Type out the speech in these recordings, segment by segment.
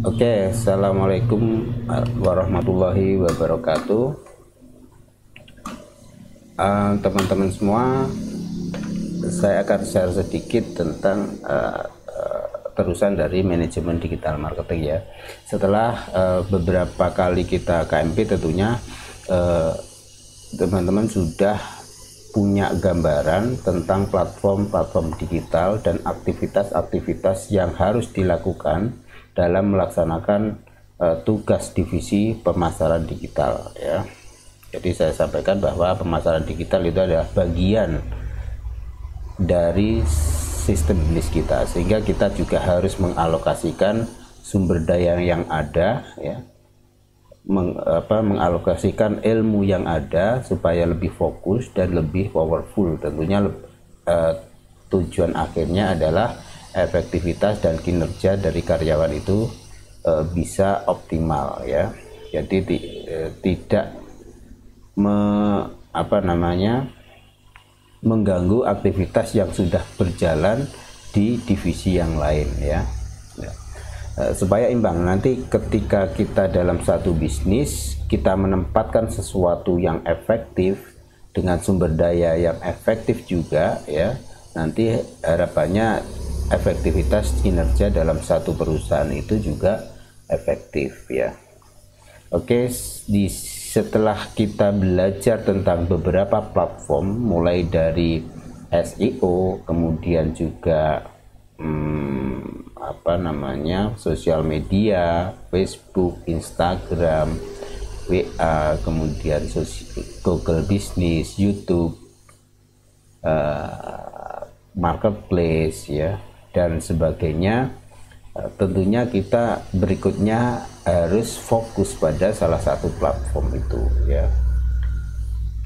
Oke, assalamualaikum warahmatullahi wabarakatuh. Teman-teman semua, saya akan share sedikit tentang terusan dari manajemen digital marketing ya. Setelah beberapa kali kita KMP, tentunya teman-teman sudah punya gambaran tentang platform-platform digital dan aktivitas-aktivitas yang harus dilakukan dalam melaksanakan tugas divisi pemasaran digital ya. Jadi saya sampaikan bahwa pemasaran digital itu adalah bagian dari sistem bisnis kita, sehingga kita juga harus mengalokasikan sumber daya yang ada ya, mengalokasikan ilmu yang ada supaya lebih fokus dan lebih powerful. Tentunya tujuan akhirnya adalah efektivitas dan kinerja dari karyawan itu bisa optimal ya. Jadi tidak mengganggu aktivitas yang sudah berjalan di divisi yang lain ya. Supaya imbang, nanti ketika kita dalam satu bisnis kita menempatkan sesuatu yang efektif dengan sumber daya yang efektif juga ya, nanti harapannya efektivitas kinerja dalam satu perusahaan itu juga efektif ya. Oke, setelah kita belajar tentang beberapa platform mulai dari SEO, kemudian juga sosial media, Facebook, Instagram, WA, kemudian Google Business, YouTube, marketplace ya, dan sebagainya. Tentunya kita berikutnya harus fokus pada salah satu platform itu ya.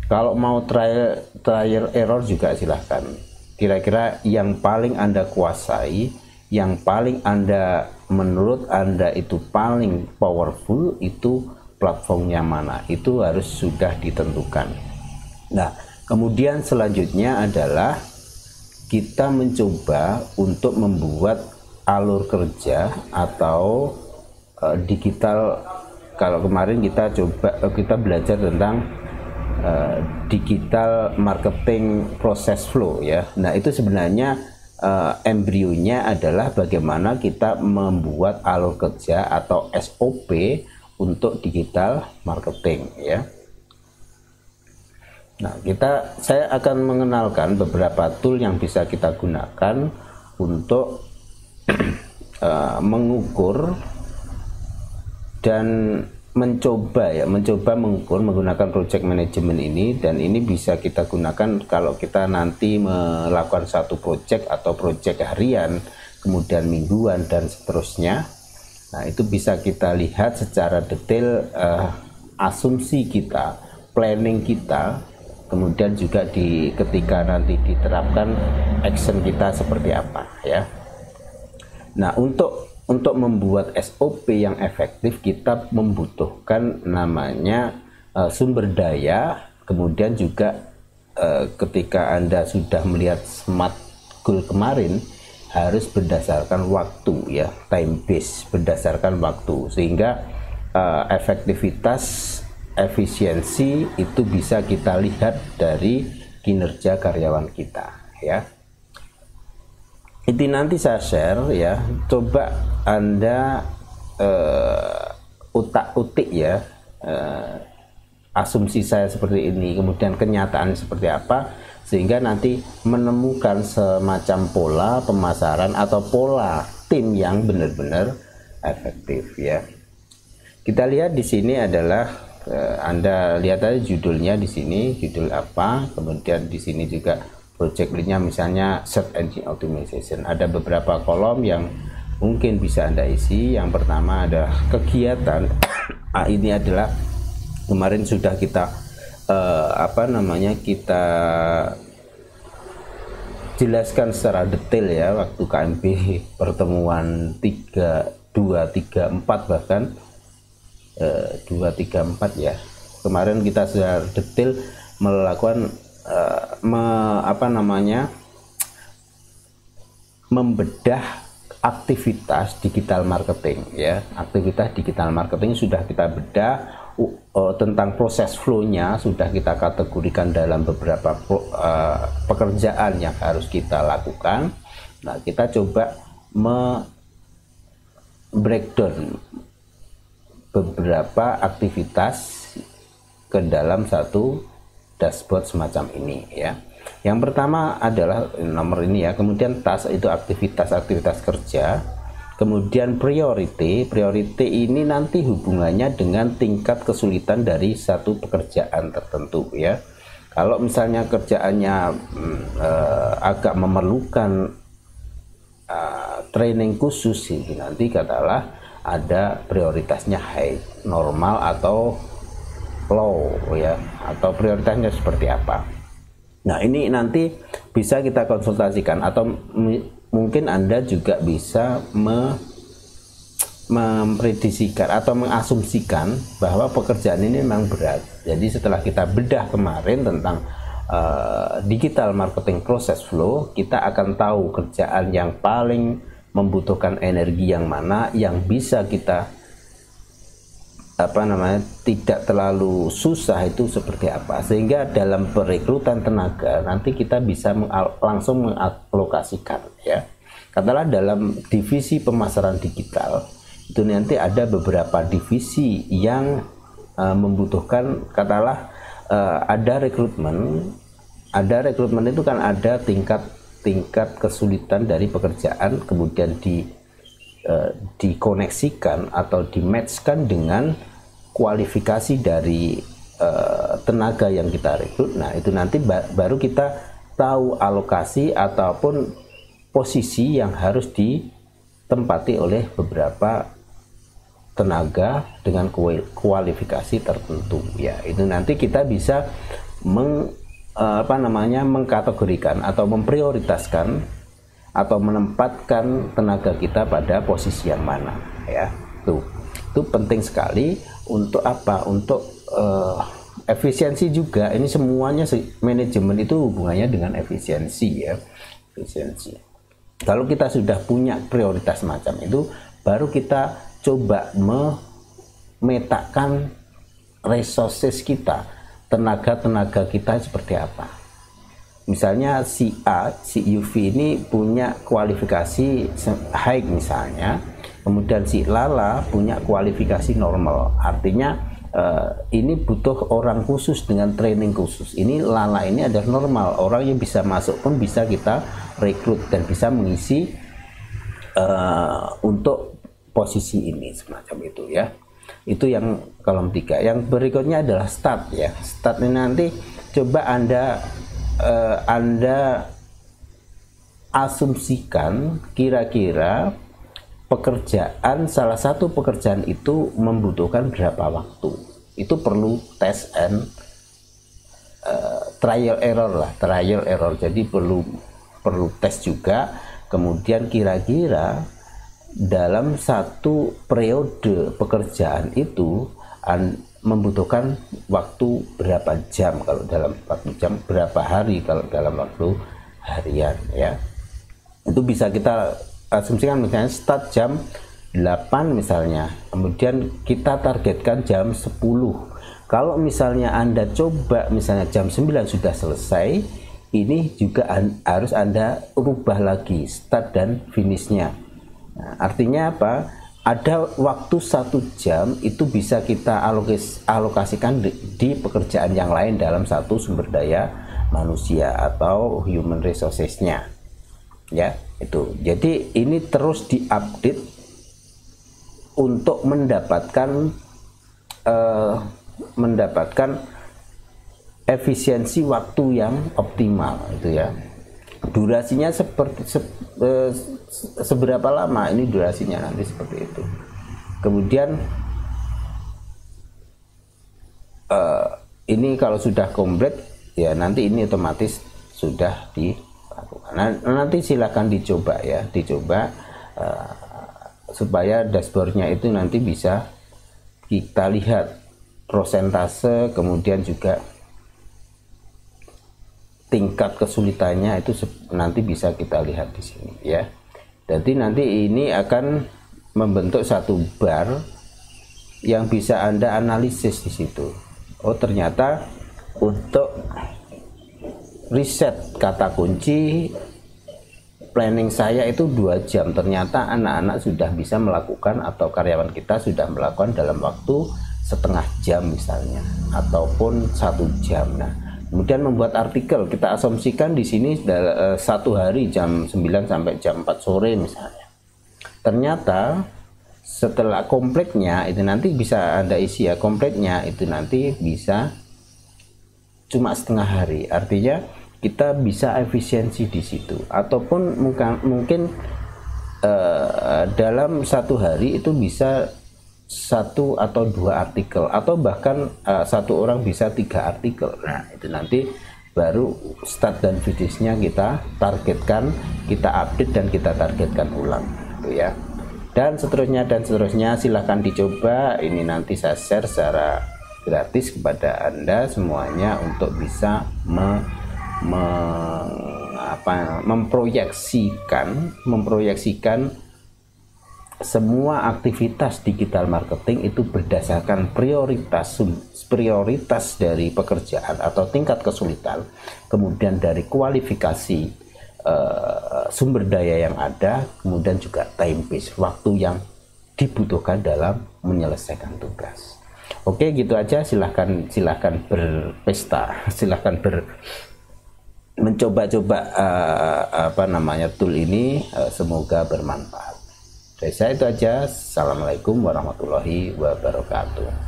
Kalau mau trial error juga silahkan. Kira-kira yang paling Anda kuasai, yang paling menurut Anda itu paling powerful, itu platformnya mana, itu harus sudah ditentukan. Nah, kemudian selanjutnya adalah kita mencoba untuk membuat alur kerja atau digital. Kalau kemarin kita belajar tentang digital marketing process flow ya. Nah, itu sebenarnya embrionya adalah bagaimana kita membuat alur kerja atau SOP untuk digital marketing ya. Nah, saya akan mengenalkan beberapa tool yang bisa kita gunakan untuk mengukur dan mencoba mengukur menggunakan project management ini, dan ini bisa kita gunakan kalau kita nanti melakukan satu project atau project harian, kemudian mingguan dan seterusnya. Nah, itu bisa kita lihat secara detail asumsi kita, planning kita, kemudian juga ketika nanti diterapkan action kita seperti apa ya. Nah, untuk membuat SOP yang efektif kita membutuhkan namanya sumber daya, kemudian juga ketika Anda sudah melihat smart goal kemarin harus berdasarkan waktu ya, time base, berdasarkan waktu, sehingga efektivitas, efisiensi itu bisa kita lihat dari kinerja karyawan kita ya. Itu nanti saya share ya, coba Anda utak-utik ya, asumsi saya seperti ini, kemudian kenyataan seperti apa, sehingga nanti menemukan semacam pola pemasaran atau pola tim yang benar-benar efektif ya. Kita lihat di sini adalah Anda lihat aja judulnya di sini, judul apa, kemudian di sini juga project lead-nya misalnya search engine optimization. Ada beberapa kolom yang mungkin bisa Anda isi. Yang pertama adalah kegiatan. Ini adalah kemarin sudah kita kita jelaskan secara detail ya waktu KMP pertemuan 2, 3, 4 bahkan 2, 3, 4 ya. Kemarin kita sudah detail melakukan membedah aktivitas digital marketing ya. Aktivitas digital marketing sudah kita bedah, tentang proses flow-nya sudah kita kategorikan dalam beberapa pekerjaan yang harus kita lakukan. Nah, kita coba breakdown beberapa aktivitas ke dalam satu dashboard semacam ini ya. Yang pertama adalah nomor ini ya, kemudian task itu aktivitas kerja, kemudian priority ini nanti hubungannya dengan tingkat kesulitan dari satu pekerjaan tertentu ya. Kalau misalnya kerjaannya agak memerlukan training khusus, itu nanti katakanlah ada prioritasnya high, normal atau low ya, atau prioritasnya seperti apa. Nah, ini nanti bisa kita konsultasikan, atau mungkin Anda juga bisa memprediksikan atau mengasumsikan bahwa pekerjaan ini memang berat. Jadi setelah kita bedah kemarin tentang digital marketing process flow, kita akan tahu kerjaan yang paling membutuhkan energi yang mana, yang bisa kita tidak terlalu susah itu seperti apa, sehingga dalam perekrutan tenaga nanti kita bisa langsung mengalokasikan ya. Katakanlah dalam divisi pemasaran digital itu nanti ada beberapa divisi yang membutuhkan, katakanlah ada rekrutmen itu kan ada tingkat kesulitan dari pekerjaan, kemudian dikoneksikan atau dimatchkan dengan kualifikasi dari tenaga yang kita rekrut. Nah, itu nanti baru kita tahu alokasi ataupun posisi yang harus ditempati oleh beberapa tenaga dengan kualifikasi tertentu ya. Itu nanti kita bisa mengkategorikan atau memprioritaskan atau menempatkan tenaga kita pada posisi yang mana ya. Itu penting sekali. Untuk apa? Untuk efisiensi juga. Ini semuanya manajemen itu hubungannya dengan efisiensi ya. Efisiensi. Kalau kita sudah punya prioritas macam itu, baru kita coba memetakan resources kita, tenaga kita seperti apa. Misalnya si UV ini punya kualifikasi high misalnya, kemudian si Lala punya kualifikasi normal. Artinya ini butuh orang khusus dengan training khusus. Ini Lala ini adalah normal, orang yang bisa masuk pun bisa kita rekrut dan bisa mengisi untuk posisi ini semacam itu ya. Itu yang kolom 3. Yang berikutnya adalah start ya. Start ini nanti coba Anda asumsikan kira-kira salah satu pekerjaan itu membutuhkan berapa waktu. Itu perlu test and trial error. Jadi perlu tes juga. Kemudian kira-kira dalam satu periode pekerjaan itu membutuhkan waktu berapa jam kalau dalam waktu jam, berapa hari kalau dalam waktu harian ya. Itu bisa kita asumsikan, misalnya start jam 8 misalnya, kemudian kita targetkan jam 10. Kalau misalnya Anda coba misalnya jam 9 sudah selesai, ini juga harus Anda rubah lagi start dan finishnya. Nah, artinya apa? Ada waktu 1 jam itu bisa kita alokasikan di pekerjaan yang lain dalam satu sumber daya manusia atau human resources-nya ya. Itu jadi ini terus diupdate untuk mendapatkan efisiensi waktu yang optimal itu ya. Durasinya seberapa lama ini durasinya nanti seperti itu. Kemudian ini kalau sudah komplit ya, nanti ini otomatis sudah dilakukan. Nanti silakan dicoba ya, supaya dashboardnya itu nanti bisa kita lihat prosentase, kemudian juga tingkat kesulitannya itu nanti bisa kita lihat di sini ya. Jadi nanti ini akan membentuk satu bar yang bisa Anda analisis di situ. Oh, ternyata untuk riset kata kunci planning saya itu 2 jam. Ternyata anak-anak sudah bisa melakukan, atau karyawan kita sudah melakukan dalam waktu setengah jam misalnya, ataupun 1 jam. Nah, kemudian membuat artikel, kita asumsikan di sini 1 hari jam 9 sampai jam 4 sore misalnya. Ternyata setelah kompleknya itu nanti bisa Anda isi ya, kompleknya itu nanti bisa cuma setengah hari. Artinya kita bisa efisiensi di situ. Ataupun mungkin dalam 1 hari itu bisa 1 atau 2 artikel, atau bahkan 1 orang bisa 3 artikel. Nah, itu nanti baru start dan finishnya kita targetkan, kita update dan kita targetkan ulang, gitu ya. Dan seterusnya silahkan dicoba. Ini nanti saya share secara gratis kepada Anda semuanya untuk bisa memproyeksikan semua aktivitas digital marketing itu berdasarkan prioritas dari pekerjaan atau tingkat kesulitan, kemudian dari kualifikasi sumber daya yang ada, kemudian juga time base, waktu yang dibutuhkan dalam menyelesaikan tugas. Oke, gitu aja. Silahkan berpesta, silahkan mencoba-coba tool ini. Semoga bermanfaat. Dari saya itu aja. Assalamualaikum warahmatullahi wabarakatuh.